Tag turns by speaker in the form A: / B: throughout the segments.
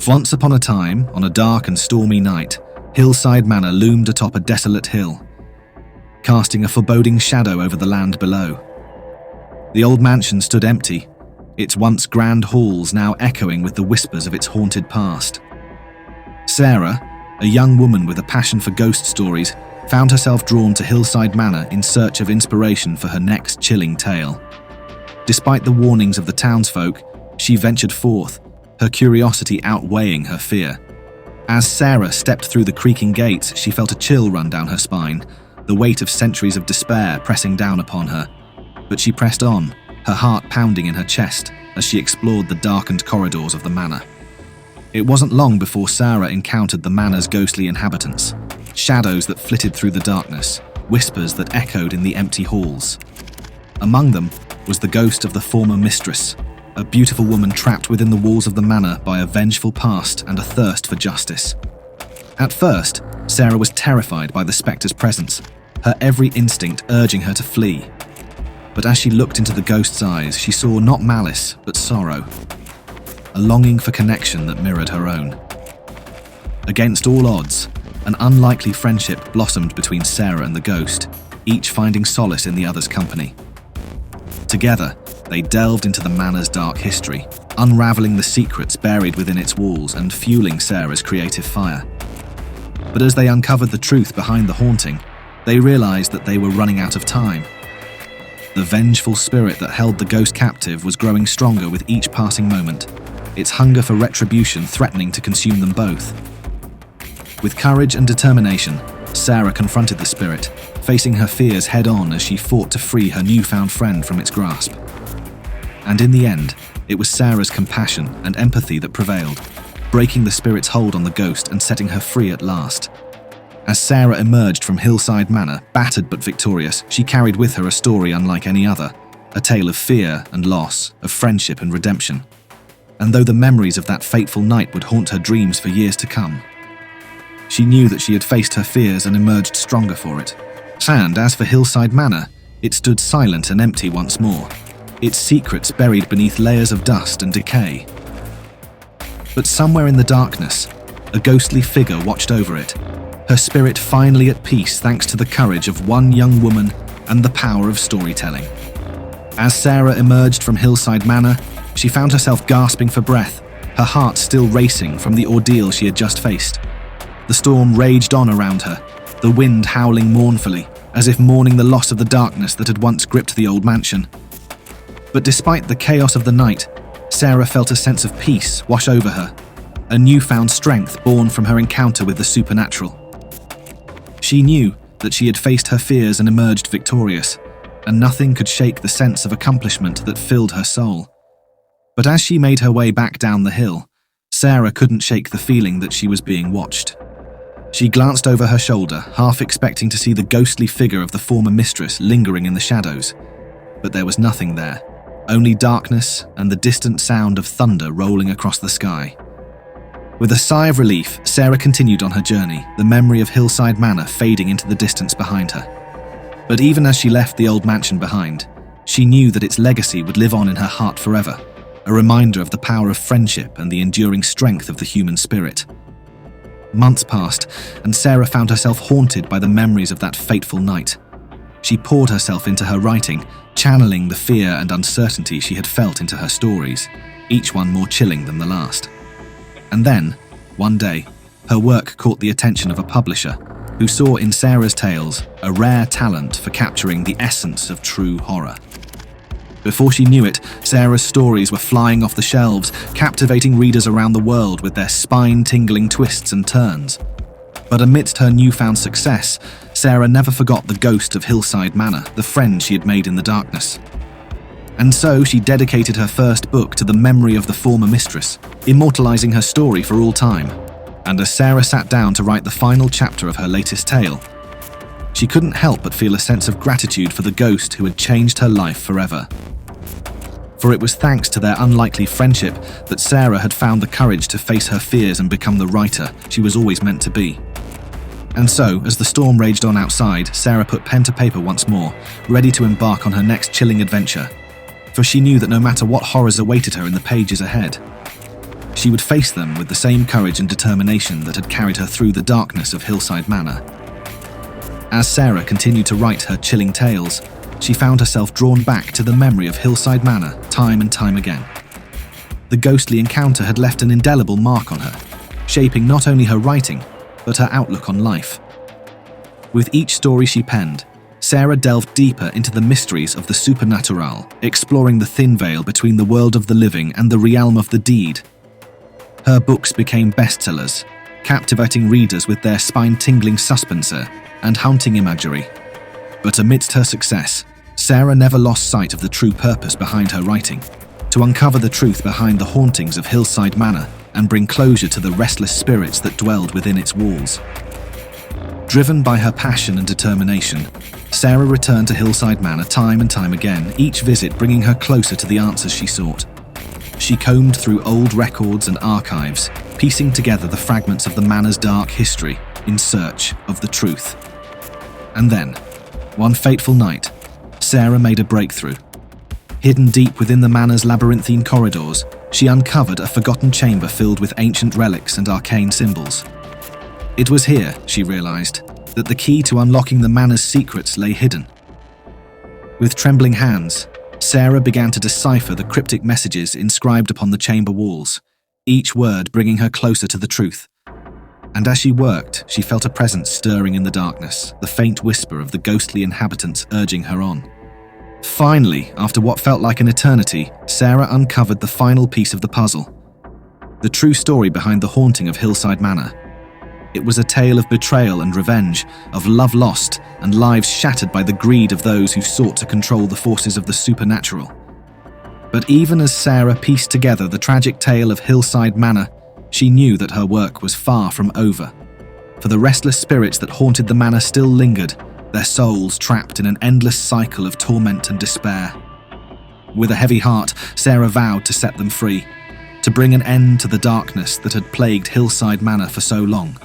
A: Once upon a time, on a dark and stormy night, HillSide Manor loomed atop a desolate hill, casting a foreboding shadow over the land below. The old mansion stood empty, its once grand halls now echoing with the whispers of its haunted past. Sarah, a young woman with a passion for ghost stories, found herself drawn to HillSide Manor in search of inspiration for her next chilling tale. Despite the warnings of the townsfolk, she ventured forth, her curiosity outweighing her fear. As Sarah stepped through the creaking gates, she felt a chill run down her spine, the weight of centuries of despair pressing down upon her. But she pressed on, her heart pounding in her chest as she explored the darkened corridors of the manor. It wasn't long before Sarah encountered the manor's ghostly inhabitants, shadows that flitted through the darkness, whispers that echoed in the empty halls. Among them was the ghost of the former mistress, a beautiful woman trapped within the walls of the manor by a vengeful past and a thirst for justice. At first, Sarah was terrified by the spectre's presence, her every instinct urging her to flee. But as she looked into the ghost's eyes, she saw not malice, but sorrow, a longing for connection that mirrored her own. Against all odds, an unlikely friendship blossomed between Sarah and the ghost, each finding solace in the other's company. Together, they delved into the manor's dark history, unraveling the secrets buried within its walls and fueling Sarah's creative fire. But as they uncovered the truth behind the haunting, they realized that they were running out of time. The vengeful spirit that held the ghost captive was growing stronger with each passing moment, its hunger for retribution threatening to consume them both. With courage and determination, Sarah confronted the spirit, facing her fears head-on as she fought to free her newfound friend from its grasp. And in the end, it was Sarah's compassion and empathy that prevailed, breaking the spirit's hold on the ghost and setting her free at last. As Sarah emerged from HillSide Manor, battered but victorious, she carried with her a story unlike any other, a tale of fear and loss, of friendship and redemption. And though the memories of that fateful night would haunt her dreams for years to come, she knew that she had faced her fears and emerged stronger for it. And as for HillSide Manor, it stood silent and empty once more, its secrets buried beneath layers of dust and decay. But somewhere in the darkness, a ghostly figure watched over it, her spirit finally at peace thanks to the courage of one young woman and the power of storytelling. As Sarah emerged from HillSide Manor, she found herself gasping for breath, her heart still racing from the ordeal she had just faced. The storm raged on around her, the wind howling mournfully, as if mourning the loss of the darkness that had once gripped the old mansion. But despite the chaos of the night, Sarah felt a sense of peace wash over her, a newfound strength born from her encounter with the supernatural. She knew that she had faced her fears and emerged victorious, and nothing could shake the sense of accomplishment that filled her soul. But as she made her way back down the hill, Sarah couldn't shake the feeling that she was being watched. She glanced over her shoulder, half expecting to see the ghostly figure of the former mistress lingering in the shadows. But there was nothing there, only darkness and the distant sound of thunder rolling across the sky. With a sigh of relief, Sarah continued on her journey, the memory of HillSide Manor fading into the distance behind her. But even as she left the old mansion behind, she knew that its legacy would live on in her heart forever, a reminder of the power of friendship and the enduring strength of the human spirit. Months passed, and Sarah found herself haunted by the memories of that fateful night. She poured herself into her writing, channeling the fear and uncertainty she had felt into her stories, each one more chilling than the last. And then, one day, her work caught the attention of a publisher who saw in Sarah's tales a rare talent for capturing the essence of true horror. Before she knew it, Sarah's stories were flying off the shelves, captivating readers around the world with their spine-tingling twists and turns. But amidst her newfound success, Sarah never forgot the ghost of HillSide Manor, the friend she had made in the darkness. And so she dedicated her first book to the memory of the former mistress, immortalizing her story for all time. And as Sarah sat down to write the final chapter of her latest tale, she couldn't help but feel a sense of gratitude for the ghost who had changed her life forever. For it was thanks to their unlikely friendship that Sarah had found the courage to face her fears and become the writer she was always meant to be. And so, as the storm raged on outside, Sarah put pen to paper once more, ready to embark on her next chilling adventure. For she knew that no matter what horrors awaited her in the pages ahead, she would face them with the same courage and determination that had carried her through the darkness of HillSide Manor. As Sarah continued to write her chilling tales, she found herself drawn back to the memory of HillSide Manor time and time again. The ghostly encounter had left an indelible mark on her, shaping not only her writing, but her outlook on life. With each story she penned, Sarah delved deeper into the mysteries of the supernatural, exploring the thin veil between the world of the living and the realm of the dead. Her books became bestsellers, captivating readers with their spine-tingling suspense and haunting imagery. But amidst her success, Sarah never lost sight of the true purpose behind her writing: to uncover the truth behind the hauntings of HillSide Manor and bring closure to the restless spirits that dwelled within its walls. Driven by her passion and determination, Sarah returned to HillSide Manor time and time again, each visit bringing her closer to the answers she sought. She combed through old records and archives, piecing together the fragments of the manor's dark history in search of the truth. And then, one fateful night, Sarah made a breakthrough. Hidden deep within the manor's labyrinthine corridors, she uncovered a forgotten chamber filled with ancient relics and arcane symbols. It was here, she realized, that the key to unlocking the manor's secrets lay hidden. With trembling hands, Sarah began to decipher the cryptic messages inscribed upon the chamber walls, each word bringing her closer to the truth. And as she worked, she felt a presence stirring in the darkness, the faint whisper of the ghostly inhabitants urging her on. Finally, after what felt like an eternity, Sarah uncovered the final piece of the puzzle: the true story behind the haunting of HillSide Manor. It was a tale of betrayal and revenge, of love lost and lives shattered by the greed of those who sought to control the forces of the supernatural. But even as Sarah pieced together the tragic tale of HillSide Manor, she knew that her work was far from over. For the restless spirits that haunted the manor still lingered, their souls trapped in an endless cycle of torment and despair. With a heavy heart, Sarah vowed to set them free, to bring an end to the darkness that had plagued HillSide Manor for so long.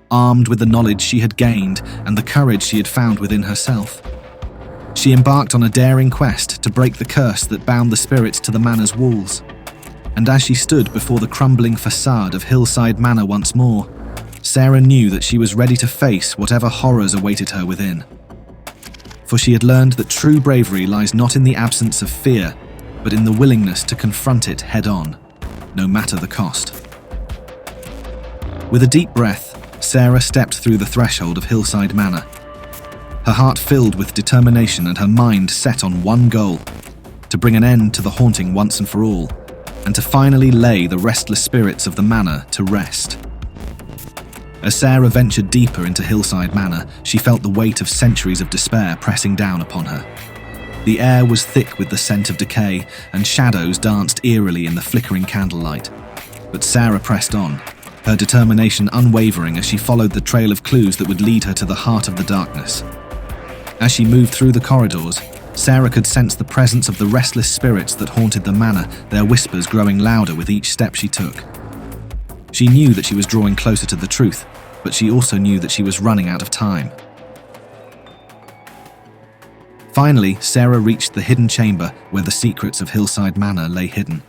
A: Armed with the knowledge she had gained and the courage she had found within herself, she embarked on a daring quest to break the curse that bound the spirits to the manor's walls. And as she stood before the crumbling facade of HillSide Manor once more, Sarah knew that she was ready to face whatever horrors awaited her within. For she had learned that true bravery lies not in the absence of fear, but in the willingness to confront it head-on, no matter the cost. With a deep breath, Sarah stepped through the threshold of HillSide Manor, her heart filled with determination and her mind set on one goal: to bring an end to the haunting once and for all, and to finally lay the restless spirits of the manor to rest. As Sarah ventured deeper into HillSide Manor, she felt the weight of centuries of despair pressing down upon her. The air was thick with the scent of decay, and shadows danced eerily in the flickering candlelight. But Sarah pressed on, her determination unwavering as she followed the trail of clues that would lead her to the heart of the darkness. As she moved through the corridors, Sarah could sense the presence of the restless spirits that haunted the manor, their whispers growing louder with each step she took. She knew that she was drawing closer to the truth, but she also knew that she was running out of time. Finally, Sarah reached the hidden chamber where the secrets of HillSide Manor lay hidden.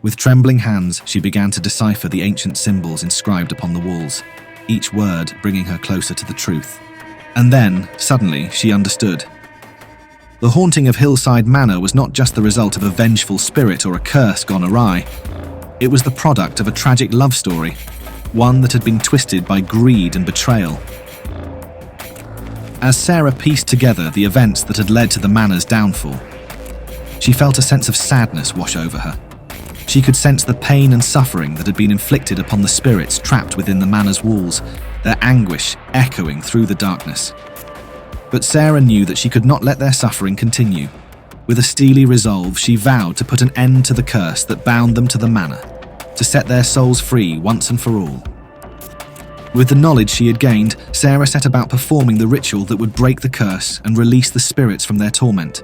A: With trembling hands, she began to decipher the ancient symbols inscribed upon the walls, each word bringing her closer to the truth. And then, suddenly, she understood. The haunting of HillSide Manor was not just the result of a vengeful spirit or a curse gone awry. It was the product of a tragic love story, one that had been twisted by greed and betrayal. As Sarah pieced together the events that had led to the manor's downfall, she felt a sense of sadness wash over her. She could sense the pain and suffering that had been inflicted upon the spirits trapped within the manor's walls, their anguish echoing through the darkness. But Sarah knew that she could not let their suffering continue. With a steely resolve, she vowed to put an end to the curse that bound them to the manor, to set their souls free once and for all. With the knowledge she had gained, Sarah set about performing the ritual that would break the curse and release the spirits from their torment.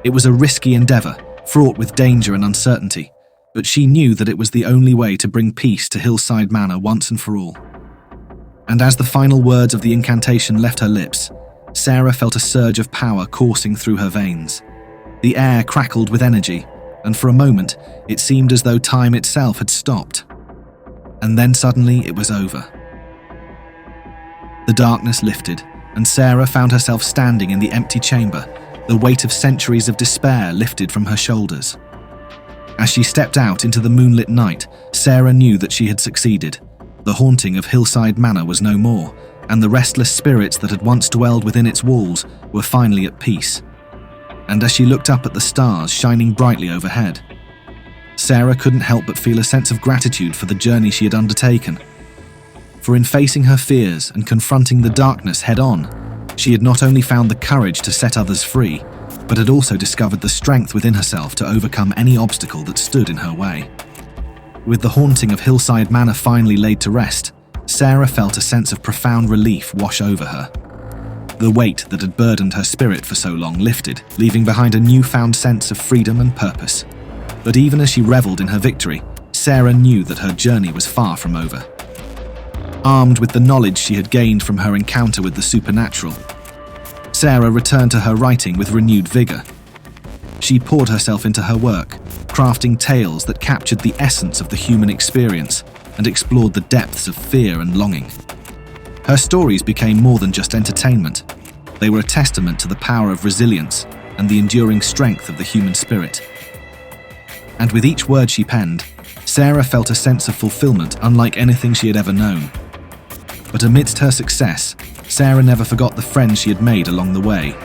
A: It was a risky endeavor, fraught with danger and uncertainty, but she knew that it was the only way to bring peace to HillSide Manor once and for all. And as the final words of the incantation left her lips, Sarah felt a surge of power coursing through her veins. The air crackled with energy, and for a moment it seemed as though time itself had stopped. And then suddenly it was over. The darkness lifted, and Sarah found herself standing in the empty chamber, the weight of centuries of despair lifted from her shoulders. As she stepped out into the moonlit night, Sarah knew that she had succeeded. The haunting of HillSide Manor was no more, and the restless spirits that had once dwelled within its walls were finally at peace. And as she looked up at the stars shining brightly overhead, Sarah couldn't help but feel a sense of gratitude for the journey she had undertaken. For in facing her fears and confronting the darkness head-on, she had not only found the courage to set others free, but had also discovered the strength within herself to overcome any obstacle that stood in her way. With the haunting of HillSide Manor finally laid to rest, Sarah felt a sense of profound relief wash over her. The weight that had burdened her spirit for so long lifted, leaving behind a newfound sense of freedom and purpose. But even as she reveled in her victory, Sarah knew that her journey was far from over. Armed with the knowledge she had gained from her encounter with the supernatural, Sarah returned to her writing with renewed vigor. She poured herself into her work, crafting tales that captured the essence of the human experience and explored the depths of fear and longing. Her stories became more than just entertainment. They were a testament to the power of resilience and the enduring strength of the human spirit. And with each word she penned, Sarah felt a sense of fulfillment unlike anything she had ever known. But amidst her success, Sarah never forgot the friends she had made along the way,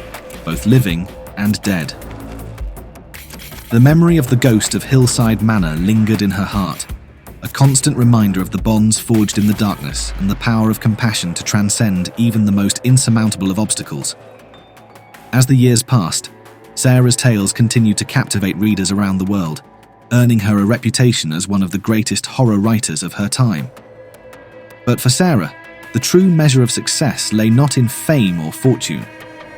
A: both living and dead. The memory of the ghost of HillSide Manor lingered in her heart, a constant reminder of the bonds forged in the darkness and the power of compassion to transcend even the most insurmountable of obstacles. As the years passed, Sarah's tales continued to captivate readers around the world, earning her a reputation as one of the greatest horror writers of her time. But for Sarah, the true measure of success lay not in fame or fortune,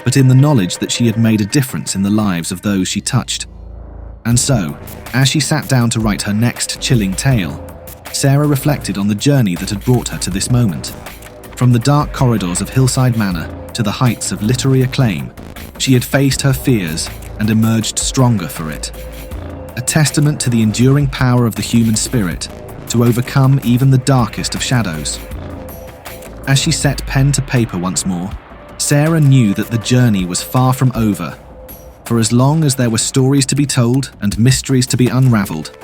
A: but in the knowledge that she had made a difference in the lives of those she touched. And so, as she sat down to write her next chilling tale, Sarah reflected on the journey that had brought her to this moment. From the dark corridors of HillSide Manor to the heights of literary acclaim, she had faced her fears and emerged stronger for it. A testament to the enduring power of the human spirit to overcome even the darkest of shadows. As she set pen to paper once more, Sarah knew that the journey was far from over. For as long as there were stories to be told and mysteries to be unraveled,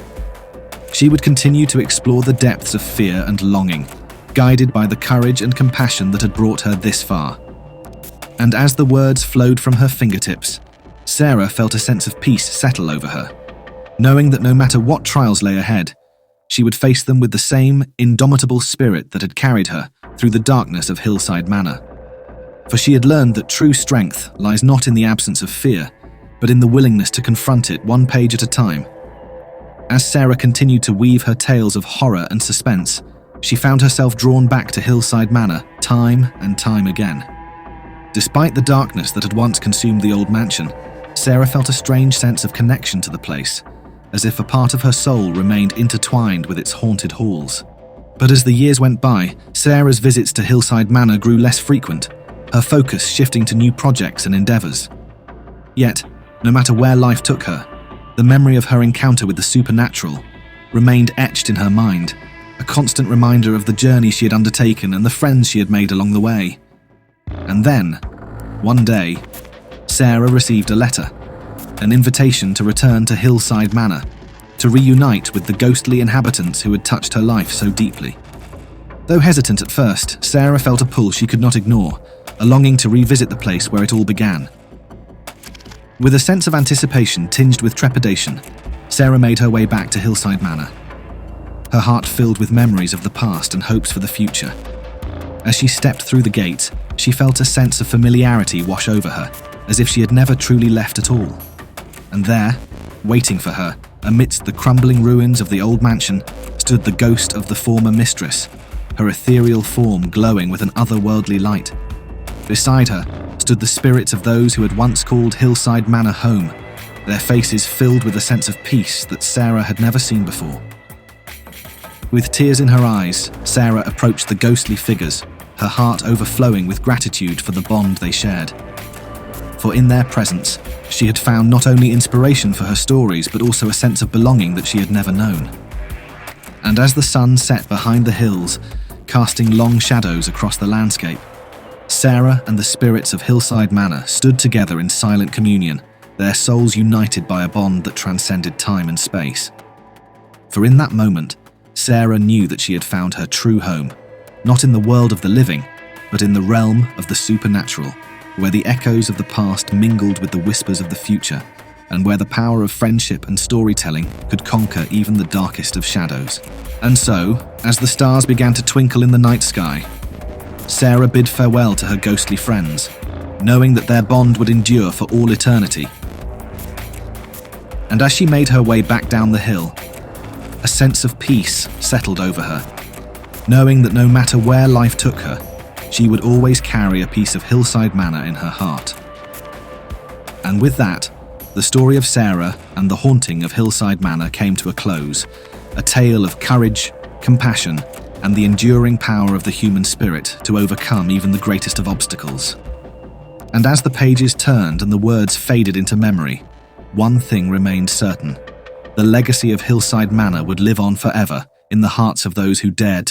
A: she would continue to explore the depths of fear and longing, guided by the courage and compassion that had brought her this far. And as the words flowed from her fingertips, Sarah felt a sense of peace settle over her, knowing that no matter what trials lay ahead, she would face them with the same indomitable spirit that had carried her through the darkness of HillSide Manor. For she had learned that true strength lies not in the absence of fear, but in the willingness to confront it one page at a time. As Sarah continued to weave her tales of horror and suspense, she found herself drawn back to HillSide Manor time and time again. Despite the darkness that had once consumed the old mansion, Sarah felt a strange sense of connection to the place, as if a part of her soul remained intertwined with its haunted halls. But as the years went by, Sarah's visits to HillSide Manor grew less frequent, her focus shifting to new projects and endeavors. Yet, no matter where life took her, the memory of her encounter with the supernatural remained etched in her mind, a constant reminder of the journey she had undertaken and the friends she had made along the way. And then, one day, Sarah received a letter, an invitation to return to HillSide Manor, to reunite with the ghostly inhabitants who had touched her life so deeply. Though hesitant at first, Sarah felt a pull she could not ignore, a longing to revisit the place where it all began. With a sense of anticipation tinged with trepidation, Sarah made her way back to HillSide Manor, her heart filled with memories of the past and hopes for the future. As she stepped through the gates, she felt a sense of familiarity wash over her, as if she had never truly left at all. And there, waiting for her, amidst the crumbling ruins of the old mansion, stood the ghost of the former mistress, her ethereal form glowing with an otherworldly light. Beside her stood the spirits of those who had once called HillSide Manor home, their faces filled with a sense of peace that Sarah had never seen before. With tears in her eyes, Sarah approached the ghostly figures, her heart overflowing with gratitude for the bond they shared. For in their presence, she had found not only inspiration for her stories, but also a sense of belonging that she had never known. And as the sun set behind the hills, casting long shadows across the landscape, Sarah and the spirits of HillSide Manor stood together in silent communion, their souls united by a bond that transcended time and space. For in that moment, Sarah knew that she had found her true home, not in the world of the living, but in the realm of the supernatural, where the echoes of the past mingled with the whispers of the future, and where the power of friendship and storytelling could conquer even the darkest of shadows. And so, as the stars began to twinkle in the night sky, Sarah bid farewell to her ghostly friends, knowing that their bond would endure for all eternity. And as she made her way back down the hill, a sense of peace settled over her, knowing that no matter where life took her, she would always carry a piece of HillSide Manor in her heart. And with that, the story of Sarah and the haunting of HillSide Manor came to a close, a tale of courage, compassion, and the enduring power of the human spirit to overcome even the greatest of obstacles. And as the pages turned and the words faded into memory, one thing remained certain: the legacy of HillSide Manor would live on forever in the hearts of those who dared